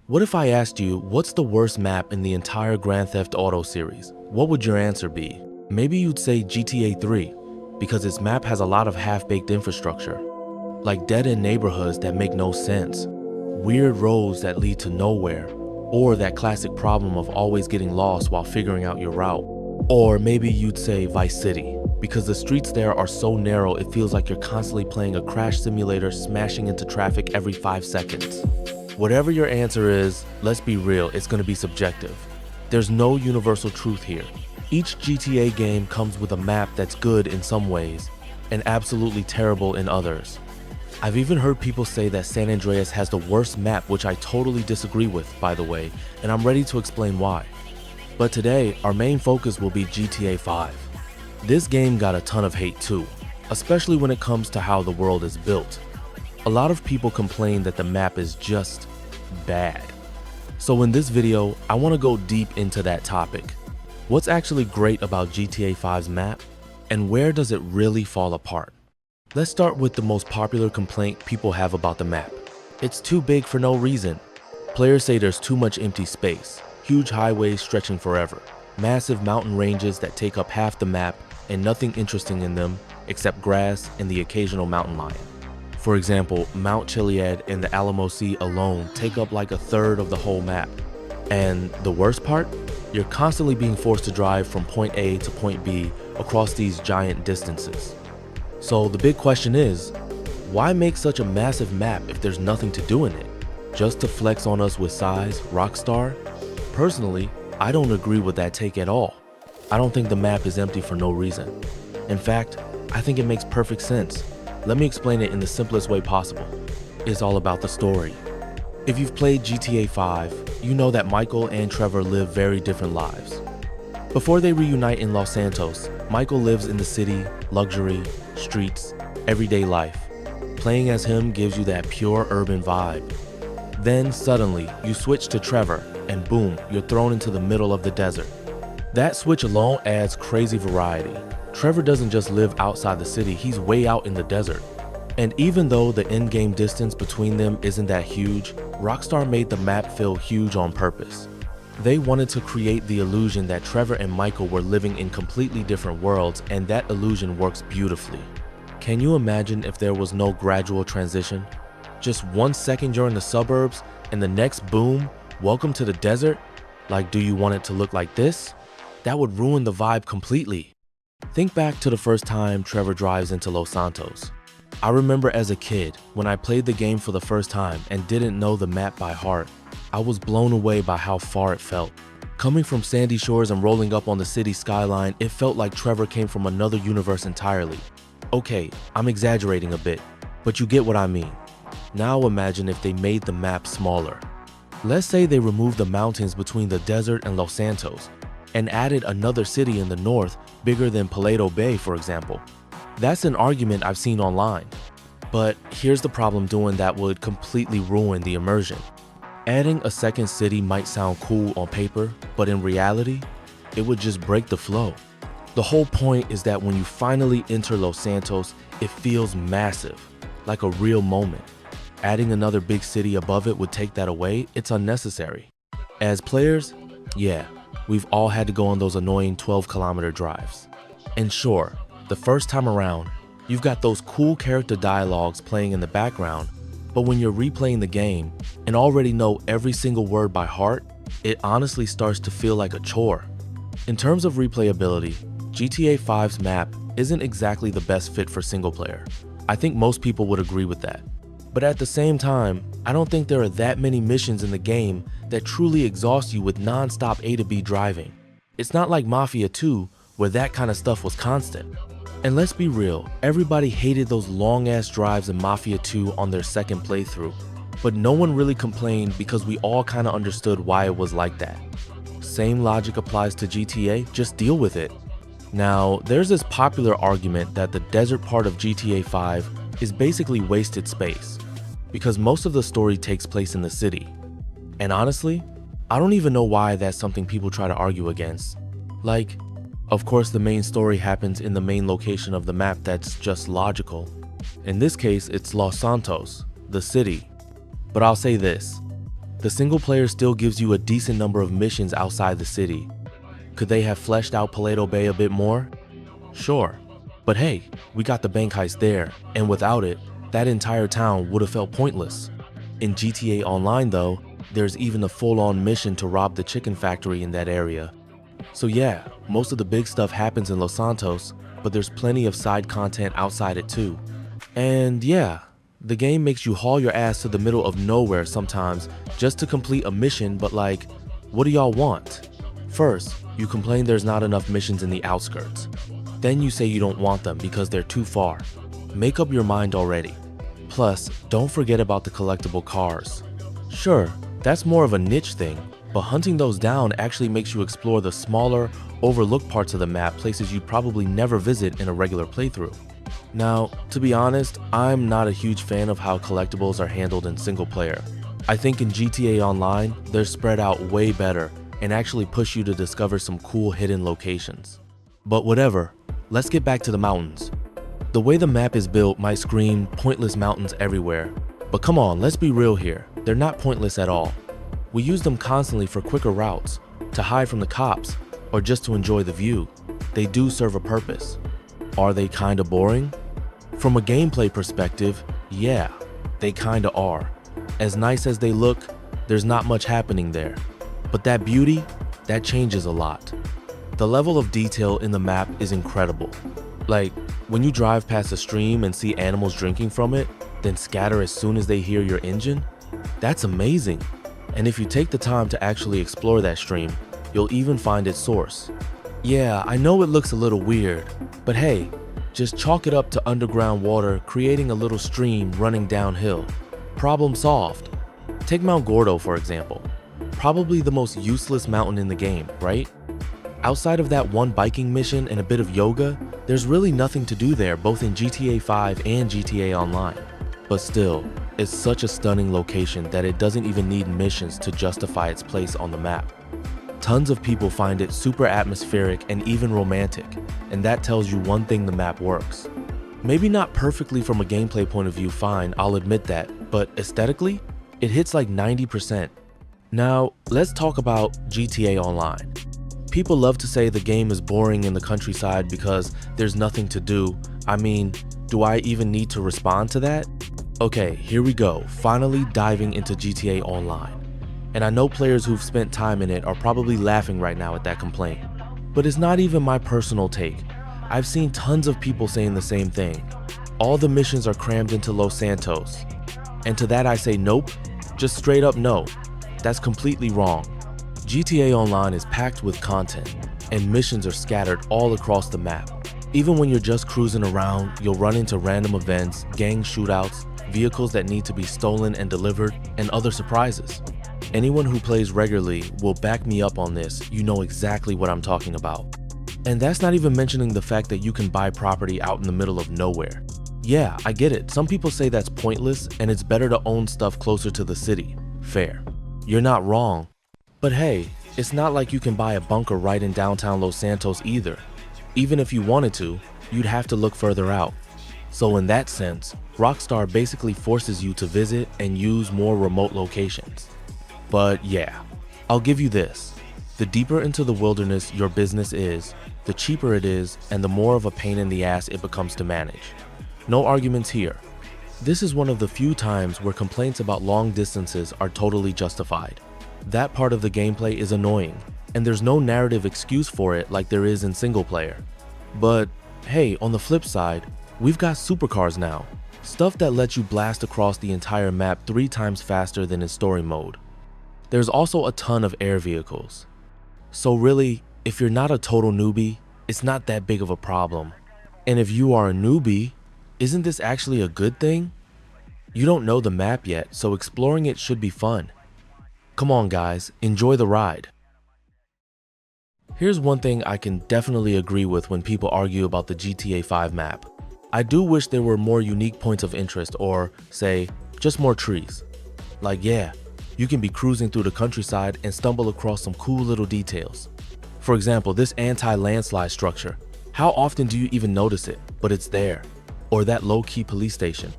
What if I asked you, what's the worst map in the entire Grand Theft Auto series? What would your answer be? Maybe you'd say GTA 3, because its map has a lot of half-baked infrastructure, like dead-end neighborhoods that make no sense, weird roads that lead to nowhere, or that classic problem of always getting lost while figuring out your route. Or maybe you'd say Vice City, because the streets there are so narrow it feels like you're constantly playing a crash simulator smashing into traffic every 5 seconds. Whatever your answer is, let's be real, it's going to be subjective. There's no universal truth here. Each GTA game comes with a map that's good in some ways, and absolutely terrible in others. I've even heard people say that San Andreas has the worst map, which I totally disagree with, by the way, and I'm ready to explain why. But today, our main focus will be GTA 5. This game got a ton of hate too, especially when it comes to how the world is built. A lot of people complain that the map is just bad. So in this video, I want to go deep into that topic. What's actually great about GTA 5's map, and where does it really fall apart? Let's start with the most popular complaint people have about the map. It's too big for no reason. Players say there's too much empty space, huge highways stretching forever, massive mountain ranges that take up half the map and nothing interesting in them except grass and the occasional mountain lion. For example, Mount Chiliad and the Alamo Sea alone take up like a third of the whole map. And the worst part? You're constantly being forced to drive from point A to point B across these giant distances. So the big question is, why make such a massive map if there's nothing to do in it? Just to flex on us with size, Rockstar? Personally, I don't agree with that take at all. I don't think the map is empty for no reason. In fact, I think it makes perfect sense. Let me explain it in the simplest way possible. It's all about the story. If you've played GTA 5, you know that Michael and Trevor live very different lives. Before they reunite in Los Santos, Michael lives in the city, luxury, streets, everyday life. Playing as him gives you that pure urban vibe. Then suddenly, you switch to Trevor, and boom, you're thrown into the middle of the desert. That switch alone adds crazy variety. Trevor doesn't just live outside the city, he's way out in the desert. And even though the in-game distance between them isn't that huge, Rockstar made the map feel huge on purpose. They wanted to create the illusion that Trevor and Michael were living in completely different worlds, and that illusion works beautifully. Can you imagine if there was no gradual transition? Just 1 second you're in the suburbs, and the next boom, welcome to the desert? Like, do you want it to look like this? That would ruin the vibe completely. Think back to the first time Trevor drives into Los Santos. I remember as a kid, when I played the game for the first time and didn't know the map by heart, I was blown away by how far it felt. Coming from sandy shores and rolling up on the city skyline, it felt like Trevor came from another universe entirely. Okay, I'm exaggerating a bit, but you get what I mean. Now imagine if they made the map smaller. Let's say they removed the mountains between the desert and Los Santos, and added another city in the north bigger than Paleto Bay, for example. That's an argument I've seen online. But here's the problem doing that would completely ruin the immersion. Adding a second city might sound cool on paper, but in reality, it would just break the flow. The whole point is that when you finally enter Los Santos, it feels massive, like a real moment. Adding another big city above it would take that away. It's unnecessary. As players, yeah, we've all had to go on those annoying 12-kilometer drives. And sure, the first time around, you've got those cool character dialogues playing in the background, but when you're replaying the game and already know every single word by heart, it honestly starts to feel like a chore. In terms of replayability, GTA 5's map isn't exactly the best fit for single player. I think most people would agree with that. But at the same time, I don't think there are that many missions in the game that truly exhaust you with non-stop A to B driving. It's not like Mafia 2, where that kind of stuff was constant. And let's be real, everybody hated those long-ass drives in Mafia 2 on their second playthrough. But no one really complained because we all kinda understood why it was like that. Same logic applies to GTA, just deal with it. Now, there's this popular argument that the desert part of GTA 5 is basically wasted space, because most of the story takes place in the city. And honestly, I don't even know why that's something people try to argue against. Like, of course the main story happens in the main location of the map, that's just logical. In this case, it's Los Santos, the city. But I'll say this, The single player still gives you a decent number of missions outside the city. Could they have fleshed out Paleto Bay a bit more? Sure. But hey, we got the bank heist there, and without it, that entire town would have felt pointless. In GTA Online though, there's even a full-on mission to rob the chicken factory in that area. So yeah, most of the big stuff happens in Los Santos, but there's plenty of side content outside it too. And yeah, the game makes you haul your ass to the middle of nowhere sometimes just to complete a mission, but like, what do y'all want? First, you complain there's not enough missions in the outskirts. Then you say you don't want them because they're too far. Make up your mind already. Plus, don't forget about the collectible cars. Sure, that's more of a niche thing, but hunting those down actually makes you explore the smaller, overlooked parts of the map, places you'd probably never visit in a regular playthrough. Now, to be honest, I'm not a huge fan of how collectibles are handled in single player. I think in GTA Online, they're spread out way better and actually push you to discover some cool hidden locations. But whatever, let's get back to the mountains. The way the map is built might scream pointless mountains everywhere, but come on, let's be real here, they're not pointless at all. We use them constantly for quicker routes, to hide from the cops, or just to enjoy the view. They do serve a purpose. Are they kinda boring? From a gameplay perspective, yeah, they kinda are. As nice as they look, there's not much happening there. But that beauty, that changes a lot. The level of detail in the map is incredible. Like, when you drive past a stream and see animals drinking from it, then scatter as soon as they hear your engine, that's amazing. And if you take the time to actually explore that stream, you'll even find its source. Yeah, I know it looks a little weird, but hey, just chalk it up to underground water creating a little stream running downhill. Problem solved. Take Mount Gordo for example. Probably the most useless mountain in the game, right? Outside of that one biking mission and a bit of yoga, there's really nothing to do there both in GTA 5 and GTA Online. But still, it's such a stunning location that it doesn't even need missions to justify its place on the map. Tons of people find it super atmospheric and even romantic, and that tells you one thing: the map works. Maybe not perfectly from a gameplay point of view, fine, I'll admit that, but aesthetically, it hits like 90%. Now, let's talk about GTA Online. People love to say the game is boring in the countryside because there's nothing to do. I mean, do I even need to respond to that? Okay, here we go, finally diving into GTA Online. And I know players who've spent time in it are probably laughing right now at that complaint. But it's not even my personal take. I've seen tons of people saying the same thing. All the missions are crammed into Los Santos. And to that I say nope, just straight up no. That's completely wrong. GTA Online is packed with content, and missions are scattered all across the map. Even when you're just cruising around, you'll run into random events, gang shootouts, vehicles that need to be stolen and delivered, and other surprises. Anyone who plays regularly will back me up on this, you know exactly what I'm talking about. And that's not even mentioning the fact that you can buy property out in the middle of nowhere. Yeah, I get it, some people say that's pointless and it's better to own stuff closer to the city. Fair. You're not wrong. But hey, it's not like you can buy a bunker right in downtown Los Santos either. Even if you wanted to, you'd have to look further out. So in that sense, Rockstar basically forces you to visit and use more remote locations. But yeah, I'll give you this. The deeper into the wilderness your business is, the cheaper it is and the more of a pain in the ass it becomes to manage. No arguments here. This is one of the few times where complaints about long distances are totally justified. That part of the gameplay is annoying, and there's no narrative excuse for it like there is in single player. But hey, on the flip side, we've got supercars now. Stuff that lets you blast across the entire map 3 times faster than in story mode. There's also a ton of air vehicles. So really, if you're not a total newbie, it's not that big of a problem. And if you are a newbie, isn't this actually a good thing? You don't know the map yet, so exploring it should be fun. Come on guys, enjoy the ride. Here's one thing I can definitely agree with when people argue about the GTA 5 map. I do wish there were more unique points of interest or, say, just more trees. Like yeah, you can be cruising through the countryside and stumble across some cool little details. For example, this anti-landslide structure. How often do you even notice it? But it's there. Or that low-key police station.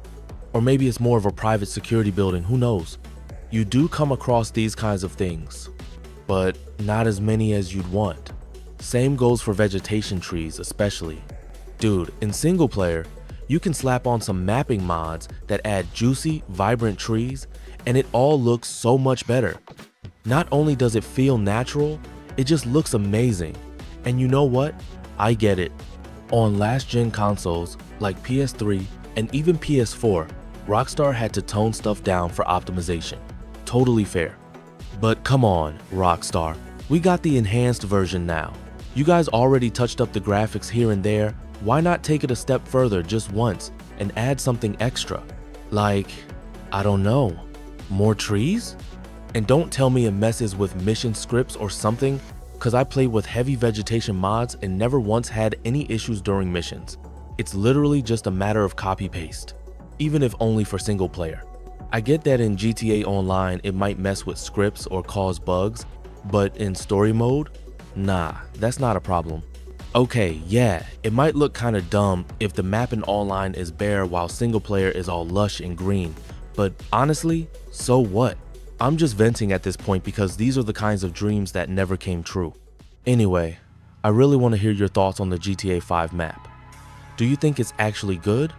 Or maybe it's more of a private security building, who knows? You do come across these kinds of things, but not as many as you'd want. Same goes for vegetation trees especially. Dude, in single player, you can slap on some mapping mods that add juicy, vibrant trees, and it all looks so much better. Not only does it feel natural, it just looks amazing. And you know what? I get it. On last-gen consoles like PS3 and even PS4, Rockstar had to tone stuff down for optimization. Totally fair. But come on, Rockstar. We got the enhanced version now. You guys already touched up the graphics here and there. Why not take it a step further just once and add something extra? Like, I don't know, more trees? And don't tell me it messes with mission scripts or something, cause I played with heavy vegetation mods and never once had any issues during missions. It's literally just a matter of copy-paste, even if only for single player. I get that in GTA Online it might mess with scripts or cause bugs, but in story mode? Nah, that's not a problem. Okay, yeah, it might look kinda dumb if the map in online is bare while single player is all lush and green, but honestly, so what? I'm just venting at this point because these are the kinds of dreams that never came true. Anyway, I really want to hear your thoughts on the GTA 5 map. Do you think it's actually good?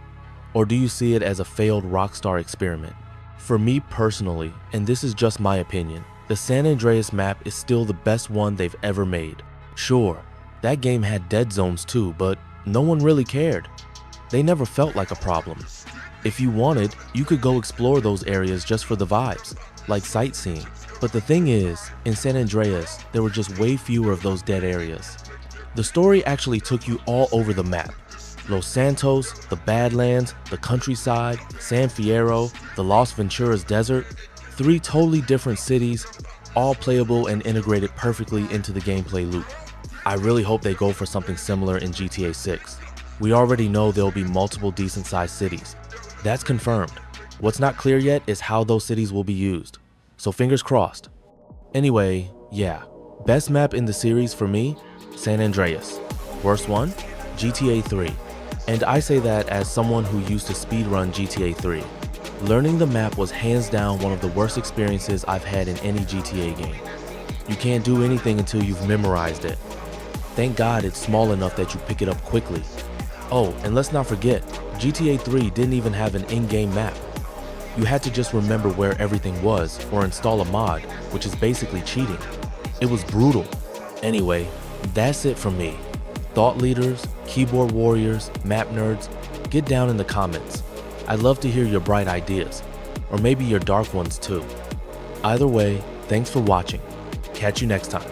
Or do you see it as a failed Rockstar experiment? For me personally, and this is just my opinion, the San Andreas map is still the best one they've ever made. Sure, that game had dead zones too, but no one really cared. They never felt like a problem. If you wanted, you could go explore those areas just for the vibes, like sightseeing. But the thing is, in San Andreas, there were just way fewer of those dead areas. The story actually took you all over the map. Los Santos, the Badlands, the countryside, San Fierro, the Las Venturas desert, 3 totally different cities, all playable and integrated perfectly into the gameplay loop. I really hope they go for something similar in GTA 6. We already know there'll be multiple decent-sized cities. That's confirmed. What's not clear yet is how those cities will be used. So fingers crossed. Anyway, yeah, best map in the series for me, San Andreas. Worst one, GTA 3. And I say that as someone who used to speedrun GTA 3. Learning the map was hands down one of the worst experiences I've had in any GTA game. You can't do anything until you've memorized it. Thank God it's small enough that you pick it up quickly. Oh, and let's not forget, GTA 3 didn't even have an in-game map. You had to just remember where everything was or install a mod, which is basically cheating. It was brutal. Anyway, that's it from me. Thought leaders, keyboard warriors, map nerds, get down in the comments. I'd love to hear your bright ideas, or maybe your dark ones too. Either way, thanks for watching. Catch you next time.